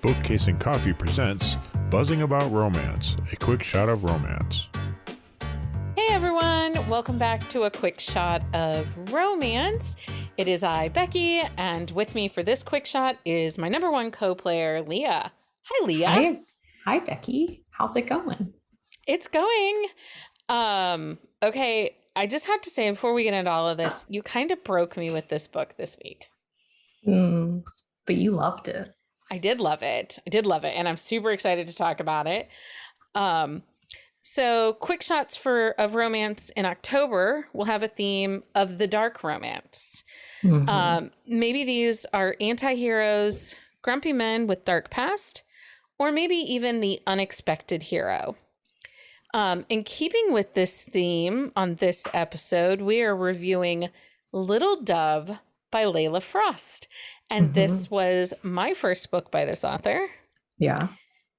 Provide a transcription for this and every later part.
Bookcase and Coffee presents Buzzing About Romance, a quick shot of romance. Hey everyone, welcome back to a quick shot of romance. It is I, Becky, and with me for this quick shot is my number one co-player, Leah. Hi, Leah. Hi, Becky. How's it going? It's going. Okay, I just have to say before we get into all of this, you kind of broke me with this book this week. But you loved it. I did love it. And I'm super excited to talk about it. So quick shots of romance in October will have a theme of the dark romance. Maybe these are antiheroes, grumpy men with dark past, or maybe even the unexpected hero. In keeping with this theme on this episode, we are reviewing Little Dove by Layla Frost. And this was my first book by this author. Yeah.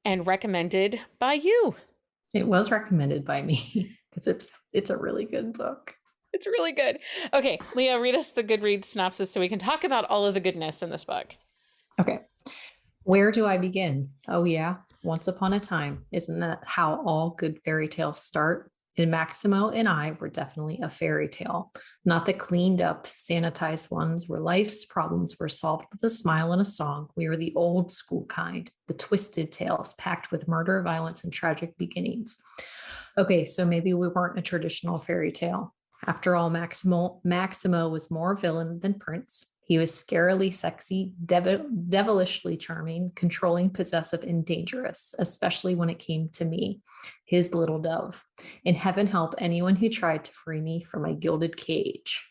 And recommended by you. It was recommended by me because it's a really good book. It's really good. Okay, Leah, read us the Goodreads synopsis so we can talk about all of the goodness in this book. Okay. Where do I begin? Oh, yeah. Once upon a time. Isn't that how all good fairy tales start? And Maximo and I were definitely a fairy tale, not the cleaned up, sanitized ones where life's problems were solved with a smile and a song. We were the old school kind, the twisted tales packed with murder, violence, and tragic beginnings. Okay, so maybe we weren't a traditional fairy tale. After all, Maximo was more villain than prince. He was scarily sexy, devilishly charming, controlling, possessive, and dangerous, especially when it came to me, his little dove. And heaven help anyone who tried to free me from my gilded cage.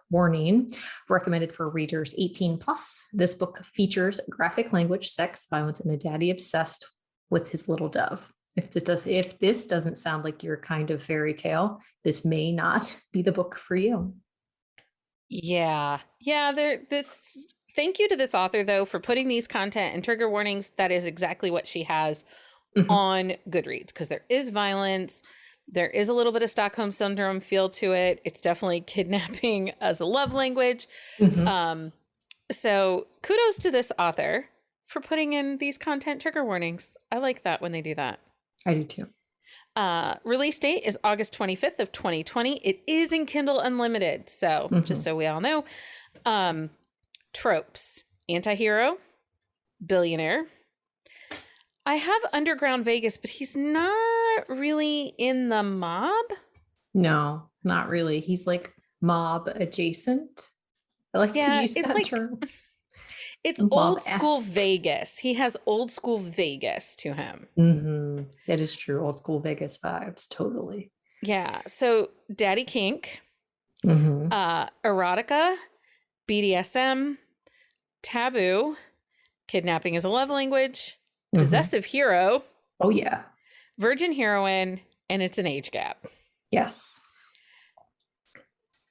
Warning, recommended for readers 18 plus. This book features graphic language, sex, violence, and a daddy obsessed with his little dove. If this doesn't sound like your kind of fairy tale, this may not be the book for you. Yeah. Thank you to this author, though, for putting these content and trigger warnings. That is exactly what she has on Goodreads, because there is violence. There is a little bit of Stockholm Syndrome feel to it. It's definitely kidnapping as a love language. So kudos to this author for putting in these content trigger warnings. I like that when they do that. I do too. Release date is August 25th of 2020. It is in Kindle Unlimited. So just so we all know, Tropes, antihero, billionaire. I have Underground Vegas, but he's not really in the mob. No, not really. He's like mob adjacent. I like to use that term. It's old school Vegas. He has old school Vegas to him. That is true. Old school Vegas vibes. Totally. Yeah. So daddy kink, erotica, BDSM, taboo, kidnapping as a love language, possessive hero. Oh, yeah. Virgin heroine, and it's an age gap. Yes.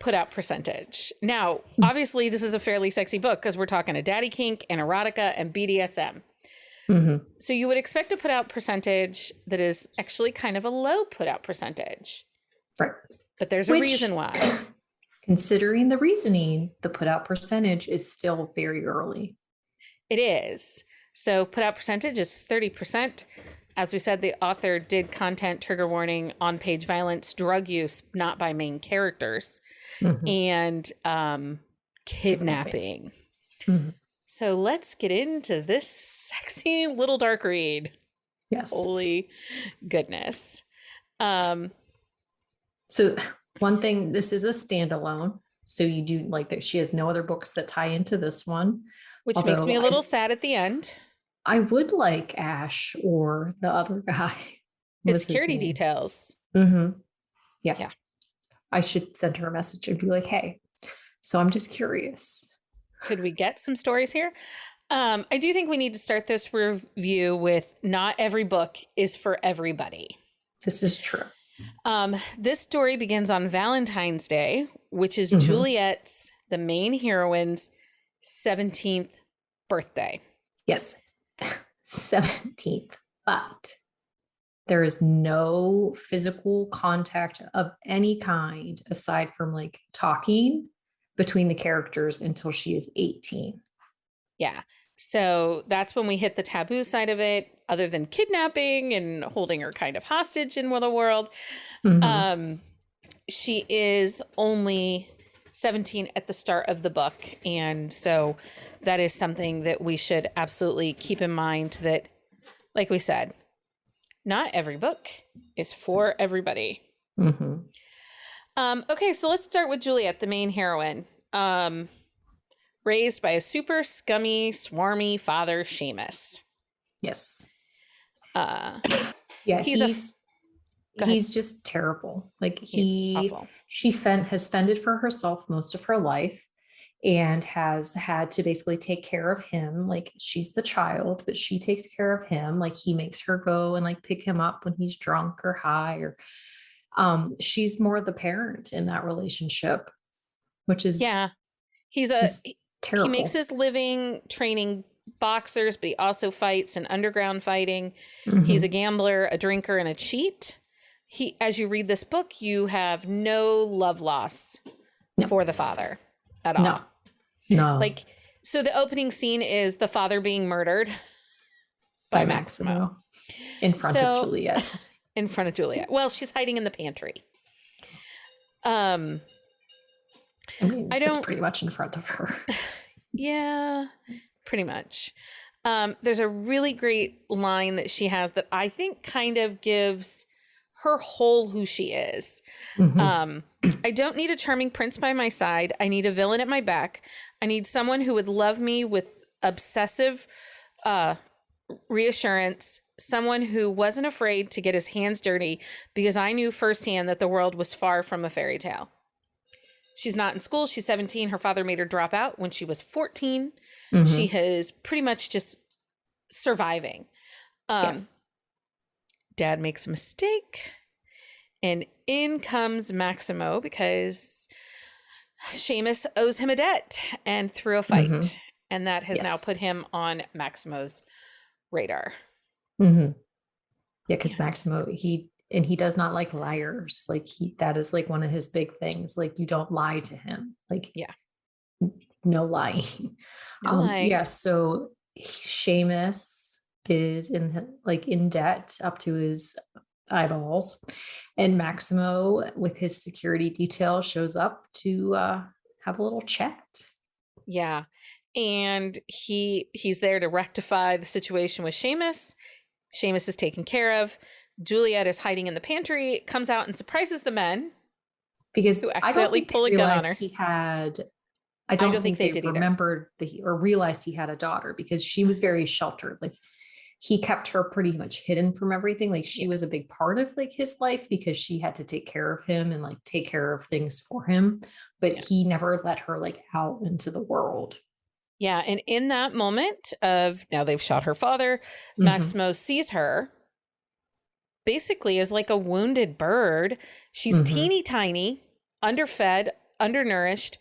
Put out percentage. Now, obviously, this is a fairly sexy book because we're talking a daddy kink and erotica and BDSM. So you would expect to put out percentage that is actually kind of a low put out percentage. Right. But there's a reason why. Considering the reasoning, the put out percentage is still very early. It is. So put out percentage is 30%. As we said, the author did content trigger warning on page violence, drug use, not by main characters, and kidnapping. So let's get into this sexy little dark read. Yes. Holy goodness. So one thing, this is a standalone. So you do like that she has no other books that tie into this one. Which makes me a little sad at the end. I would like Ash or the other guy. His security details. Yeah. I should send her a message and be like, hey, so I'm just curious. Could we get some stories here? I do think we need to start this review with not every book is for everybody. This is true. This story begins on Valentine's Day, which is Juliet's, the main heroine's, 17th birthday. Yes. 17th, but there is no physical contact of any kind aside from like talking between the characters until she is 18. Yeah. So that's when we hit the taboo side of it, other than kidnapping and holding her kind of hostage in the world. She is only 17 at the start of the book. And so that is something that we should absolutely keep in mind, that, like we said, not every book is for everybody. Okay, so let's start with Juliet, the main heroine. Raised by a super scummy, swarmy father, Seamus. Yes. Yeah, he's just terrible. Like she has fended for herself most of her life and has had to basically take care of him. Like she's the child, but she takes care of him. Like he makes her go and like pick him up when he's drunk or high, or she's more the parent in that relationship, which is he's terrible. He makes his living training boxers, but he also fights in underground fighting. He's a gambler, a drinker, and a cheat. As you read this book, you have no love loss for the father at all. No. Like, so the opening scene is the father being murdered by Maximo in front of Juliet. In front of Juliet. Well, she's hiding in the pantry. I mean, it's pretty much in front of her. Yeah, pretty much. There's a really great line that she has that I think kind of gives her whole who she is. I don't need a charming prince by my side. I need a villain at my back. I need someone who would love me with obsessive reassurance, someone who wasn't afraid to get his hands dirty, because I knew firsthand that the world was far from a fairy tale. She's not in school. She's 17. Her father made her drop out when she was 14. She is pretty much just surviving. Dad makes a mistake, and in comes Maximo because Seamus owes him a debt and through a fight. And that has now put him on Maximo's radar. Yeah, because Maximo, he does not like liars. Like that is like one of his big things. Like you don't lie to him. Like no lying. So Seamus is in debt up to his eyeballs, and Maximo with his security detail shows up to have a little chat. Yeah. And he's there to rectify the situation with Seamus. Seamus is taken care of. Juliet is hiding in the pantry, comes out and surprises the men because who accidentally pull a gun on her. I don't think they remembered or realized he had a daughter, because she was very sheltered. Like he kept her pretty much hidden from everything. Like she was a big part of like his life because she had to take care of him and like take care of things for him. But he never let her like out into the world. Yeah. And in that moment of now they've shot her father, Maximo sees her basically as like a wounded bird. She's teeny tiny, underfed, undernourished.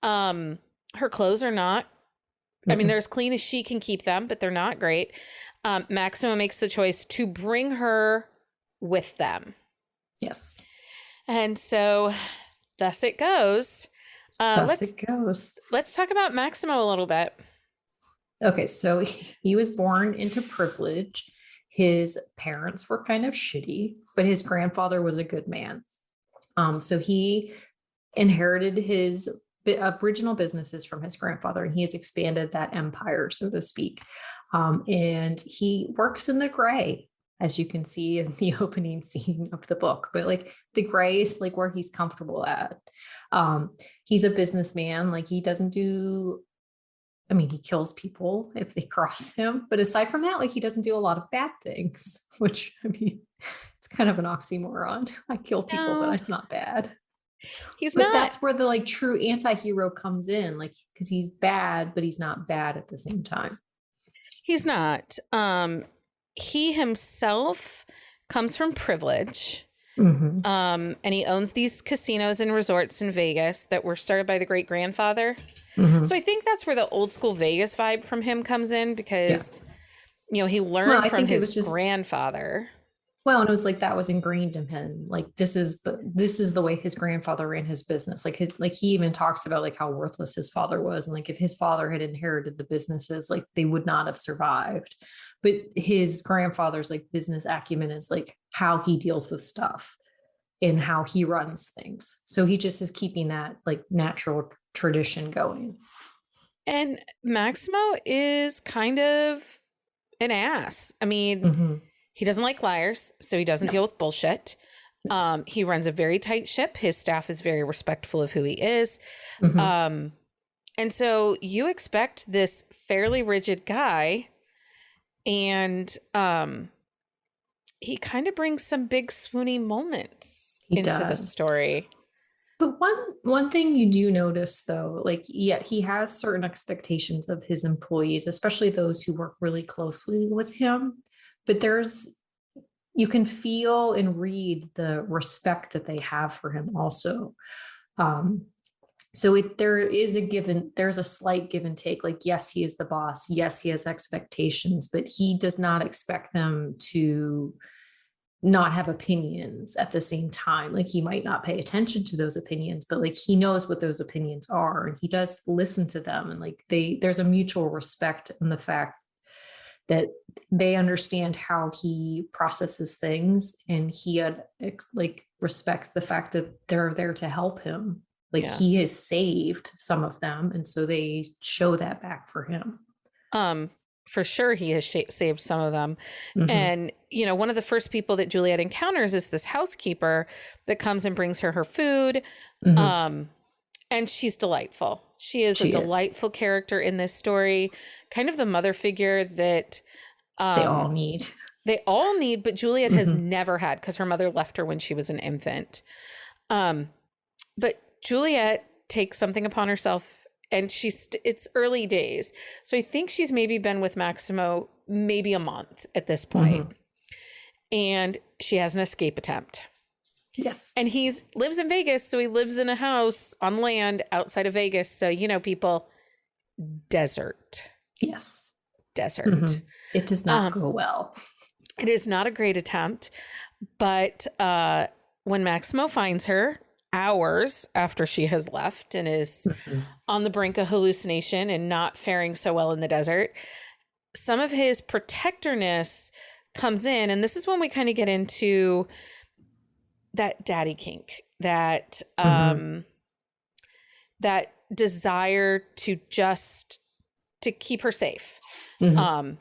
Her clothes are not, I mean, they're as clean as she can keep them, but they're not great. Maximo makes the choice to bring her with them. Yes. And so thus it goes. Let's talk about Maximo a little bit. Okay. So he was born into privilege. His parents were kind of shitty, but his grandfather was a good man. So he inherited his original businesses from his grandfather, and he has expanded that empire, so to speak. And he works in the gray, as you can see in the opening scene of the book. But like the gray is like where he's comfortable at. He's a businessman. Like he doesn't do. I mean, he kills people if they cross him, but aside from that, like he doesn't do a lot of bad things, which I mean, it's kind of an oxymoron. I kill people, but I'm not bad. That's where the like true anti-hero comes in, like because he's bad, but he's not bad at the same time. He's not. He himself comes from privilege. And he owns these casinos and resorts in Vegas that were started by the great grandfather. So I think that's where the old school Vegas vibe from him comes in, because, you know, he learned from his grandfather. Well, and it was like that was ingrained in him. Like this is the way his grandfather ran his business. Like he even talks about like how worthless his father was. And like if his father had inherited the businesses, like they would not have survived. But his grandfather's like business acumen is like how he deals with stuff and how he runs things. So he just is keeping that like natural tradition going. And Maximo is kind of an ass. I mean, Mhm. he doesn't like liars, so he doesn't No. deal with bullshit. He runs a very tight ship. His staff is very respectful of who he is. Mhm. And so you expect this fairly rigid guy, and he kind of brings some big swoony moments He into the does. story. But one thing you do notice though, like yeah, he has certain expectations of his employees, especially those who work really closely with him. But you can feel and read the respect that they have for him also. Um, so there's a slight give and take. Like, yes, he is the boss. Yes, he has expectations, but he does not expect them to not have opinions at the same time. Like he might not pay attention to those opinions, but like he knows what those opinions are and he does listen to them. And like there's a mutual respect in the fact that they understand how he processes things and he like respects the fact that they're there to help him. Like Yeah. he has saved some of them. And so they show that back for him. For sure, he has saved some of them. Mhm. And, you know, one of the first people that Juliet encounters is this housekeeper that comes and brings her food. Mhm. And she's delightful. She is She a is. delightful character in this story, kind of the mother figure that They all need. but Juliet has Mhm. never had because her mother left her when she was an infant. But Juliet takes something upon herself, and it's early days. So I think she's maybe been with Maximo maybe a month at this point. Mhm. And she has an escape attempt. Yes. And he lives in Vegas, so he lives in a house on land outside of Vegas. So, you know, people, desert. Yes. Desert. Mhm. It does not go well. It is not a great attempt, but when Maximo finds her hours after she has left and is Mhm. on the brink of hallucination and not faring so well in the desert, some of his protectiveness comes in. And this is when we kind of get into that daddy kink, that Mhm. that desire to keep her safe. Mhm.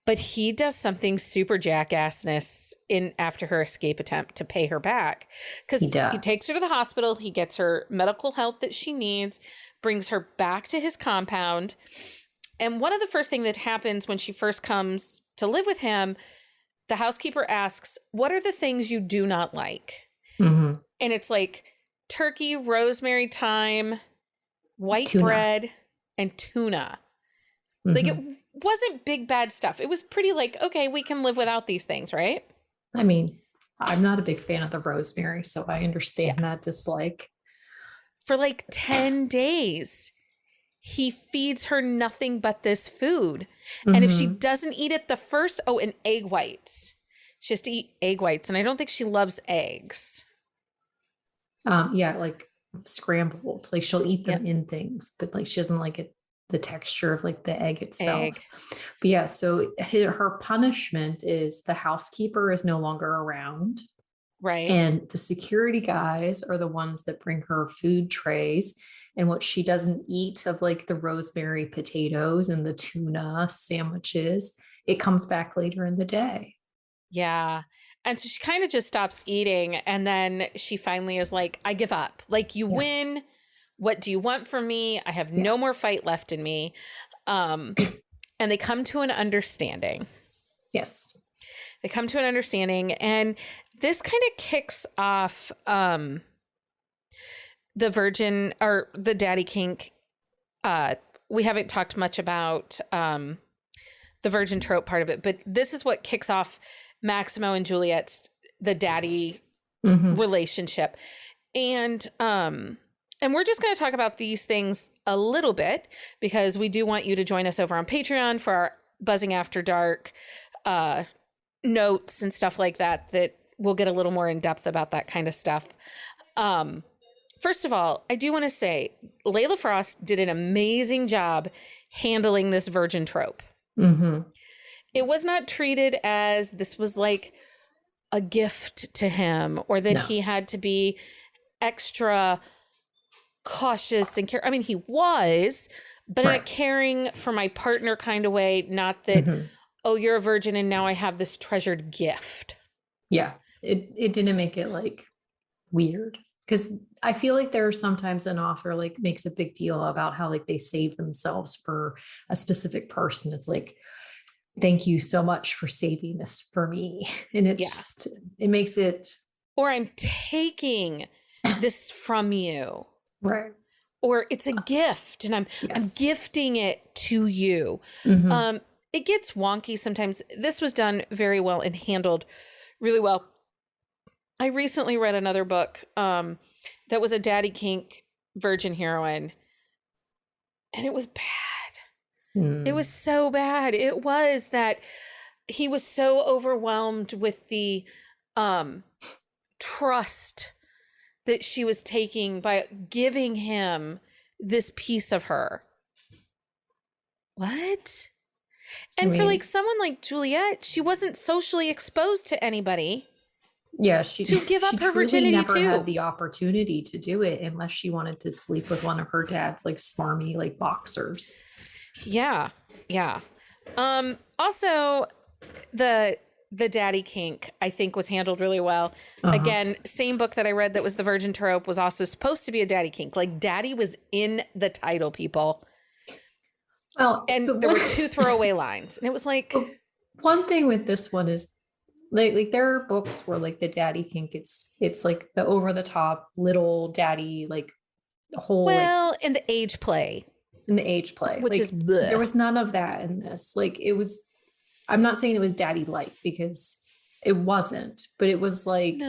But he does something super jackassness in after her escape attempt to pay her back, because He he takes does. her to the hospital, he gets her medical help that she needs, brings her back to his compound. And one of the first things that happens when she first comes to live with him, the housekeeper asks, "What are the things you do not like?" Mhm. And it's like turkey, rosemary, thyme, white Tuna. bread, and tuna. Like, it Mhm. wasn't big bad stuff. It was pretty like, okay, we can live without these things, right? I mean, I'm not a big fan of the rosemary, so I understand Yeah. that dislike. For like 10 days, he feeds her nothing but this food. And if she Mhm. doesn't eat it and egg whites. She has to eat egg whites. And I don't think she loves eggs. Yeah, like scrambled. Like she'll eat Yeah. them in things, but like she doesn't like it, the texture of like the egg itself. Egg. But yeah, so her punishment is the housekeeper is no longer around. Right. And the security guys are the ones that bring her food trays. And what she doesn't eat of like the rosemary potatoes and the tuna sandwiches, it comes back later in the day. Yeah. And so she kind of just stops eating. And then she finally is like, I give up. Like, you Yeah. win. What do you want from me? I have Yeah. no more fight left in me. And they come to an understanding. Yes. They come to an understanding. And this kind of kicks off the virgin or the daddy kink. We haven't talked much about the virgin trope part of it, but this is what kicks off Maximo and Juliet's the daddy relationship. And we're just going to talk about these things a little bit because we do want you to join us over on Patreon for our Buzzing After Dark notes and stuff like that we'll get a little more in depth about that kind of stuff. First of all, I do want to say Layla Frost did an amazing job handling this virgin trope. Mm-hmm. It was not treated as this was like a gift to him or that he had to be extra cautious and care. I mean, he was, but in a caring for my partner kind of way, not that, oh, you're a virgin and now I have this treasured gift. Yeah. It didn't make it like weird. Because I feel like there's sometimes an author like makes a big deal about how like they save themselves for a specific person. It's like, thank you so much for saving this for me. And it's just, it makes it. Or I'm taking this from you. Right. Or it's a gift and I'm gifting it to you. It gets wonky sometimes. This was done very well and handled really well. I recently read another book that was a daddy kink virgin heroine, and it was bad. It was so bad. It was that he was so overwhelmed with the trust that she was taking by giving him this piece of her. What? And for like someone like Juliet, she wasn't socially exposed to anybody. Yeah, she to give up her virginity never too. had the opportunity to do it unless she wanted to sleep with one of her dad's like smarmy like boxers. Yeah. Also, the daddy kink I think was handled really well. Again, same book that I read that was the virgin trope was also supposed to be a daddy kink. Like daddy was in the title, people. Well, and there were 2 throwaway lines, and it was like one thing with this one is. Like there are books where like the daddy kink it's like the over the top little daddy like whole in the age play which like, is bleh. There was none of that in this. Like it was, I'm not saying it was daddy like because it wasn't, but it was like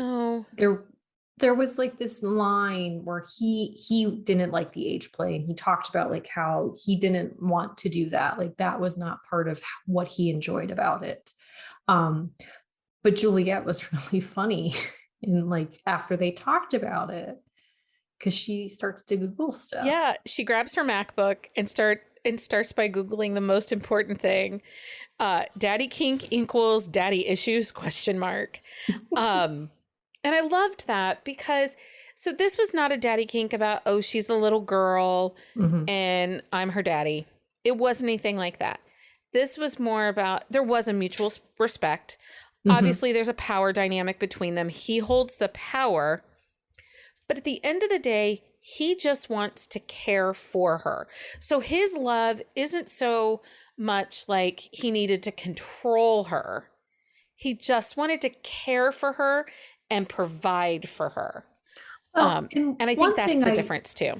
there was like this line where he didn't like the age play and he talked about like how he didn't want to do that, like that was not part of what he enjoyed about it. But Juliet was really funny and like after they talked about it, because she starts to Google stuff. Yeah, she grabs her MacBook and starts by Googling the most important thing. Daddy kink equals daddy issues ? And I loved that because so this was not a daddy kink about, oh, she's a little girl and I'm her daddy. It wasn't anything like that. This was more about, there was a mutual respect. Obviously, there's a power dynamic between them. He holds the power. But at the end of the day, he just wants to care for her. So his love isn't so much like he needed to control her. He just wanted to care for her and provide for her. And I think that's the difference too.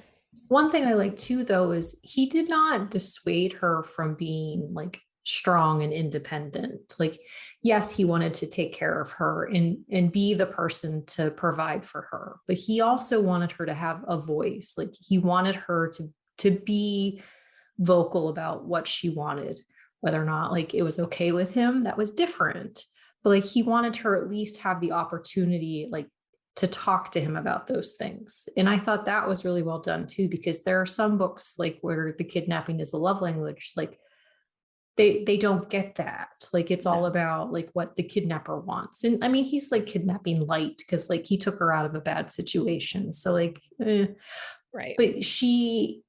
One thing I like too, though, is he did not dissuade her from being like strong and independent. Like, yes, he wanted to take care of her and be the person to provide for her, but he also wanted her to have a voice. Like he wanted her to be vocal about what she wanted, whether or not like it was okay with him, that was different. But like he wanted her at least have the opportunity like to talk to him about those things. And I thought that was really well done too, because there are some books like where the kidnapping is a love language, like they don't get that. Like it's all about like what the kidnapper wants. And I mean, he's like kidnapping light because like he took her out of a bad situation. So like, right. But she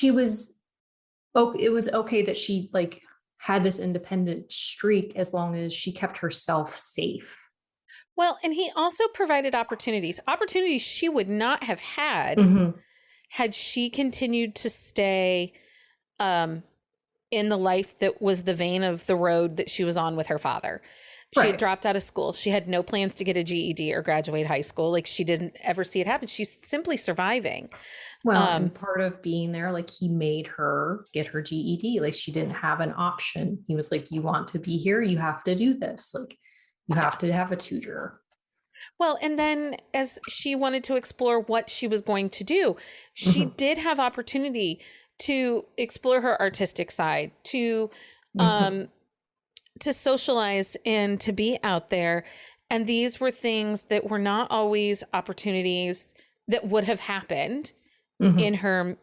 was, it was okay that she like had this independent streak as long as she kept herself safe. Well, and he also provided opportunities she would not have had had she continued to stay in the life that was the vein of the road that she was on with her father. She had dropped out of school. She had no plans to get a GED or graduate high school. Like she didn't ever see it happen. She's simply surviving. Well, and part of being there, like he made her get her GED. Like she didn't have an option. He was like, you want to be here, you have to do this. Like you have to have a tutor. Well, and then as she wanted to explore what she was going to do, she did have opportunity to explore her artistic side, to to socialize and to be out there. And these were things that were not always opportunities that would have happened in her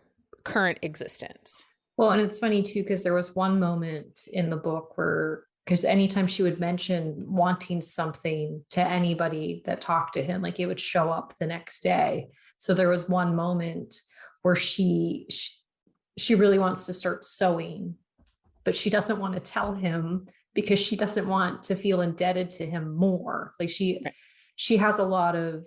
current existence. Well, and it's funny too, because there was one moment in the book where, because anytime she would mention wanting something to anybody that talked to him, like it would show up the next day. So there was one moment where she really wants to start sewing, but she doesn't want to tell him because she doesn't want to feel indebted to him more. Like she has a lot of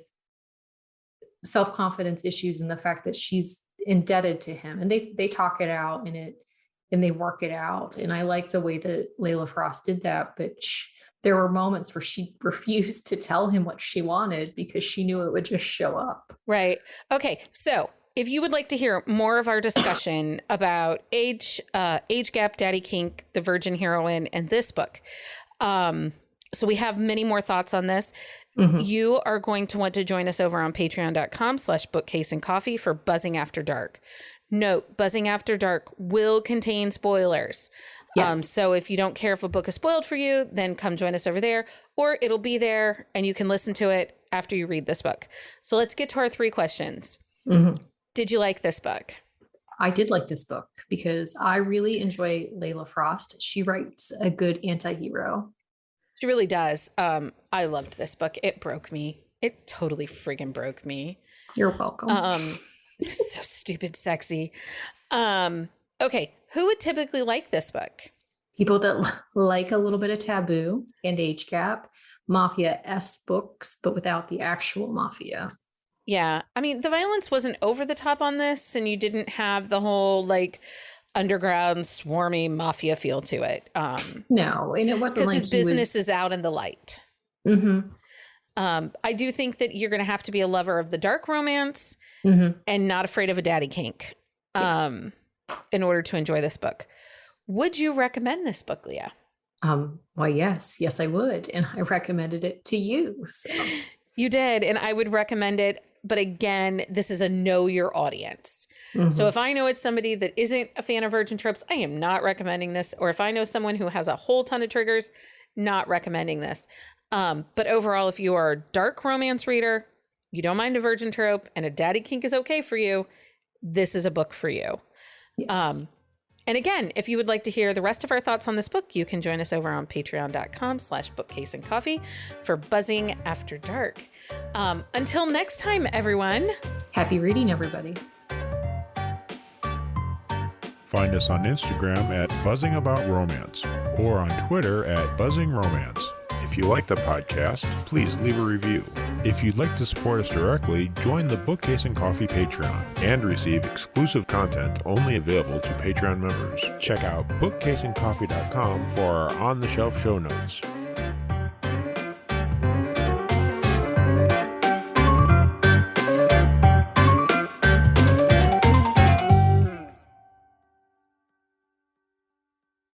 self-confidence issues in the fact that she's indebted to him, and they talk it out and they work it out. And I like the way that Layla Frost did that, but there were moments where she refused to tell him what she wanted because she knew it would just show up. Right. Okay. So if you would like to hear more of our discussion about age gap, daddy kink, the virgin heroine, and this book, so we have many more thoughts on this. You are going to want to join us over on patreon.com/bookcaseandcoffee for Buzzing After Dark. Note, Buzzing After Dark will contain spoilers. Yes. So if you don't care if a book is spoiled for you, then come join us over there, or it'll be there and you can listen to it after you read this book. So let's get to our 3 questions. Did you like this book? I did like this book because I really enjoy Layla Frost. She writes a good anti-hero. She really does. I loved this book. It broke me. It totally friggin' broke me. You're welcome. So stupid sexy. Okay. Who would typically like this book? People that like a little bit of taboo and age gap, mafia-esque books, but without the actual mafia. Yeah. I mean, the violence wasn't over the top on this, and you didn't have the whole like underground swarmy mafia feel to it. No, and it wasn't like his business is out in the light. I do think that you're going to have to be a lover of the dark romance and not afraid of a daddy kink in order to enjoy this book. Would you recommend this book, Leah? Why, yes, I would. And I recommended it to you. So. You did. And I would recommend it. But again, this is a know your audience. So if I know it's somebody that isn't a fan of virgin tropes, I am not recommending this. Or if I know someone who has a whole ton of triggers, not recommending this. But overall, if you are a dark romance reader, you don't mind a virgin trope, and a daddy kink is okay for you, this is a book for you. Yes. And again, if you would like to hear the rest of our thoughts on this book, you can join us over on patreon.com/bookcaseandcoffee for Buzzing After Dark. Until next time, everyone. Happy reading, everybody. Find us on Instagram at Buzzing About Romance or on Twitter at Buzzing Romance. If you like the podcast, please leave a review. If you'd like to support us directly, join the Bookcase and Coffee Patreon and receive exclusive content only available to Patreon members. Check out bookcaseandcoffee.com for our on-the-shelf show notes.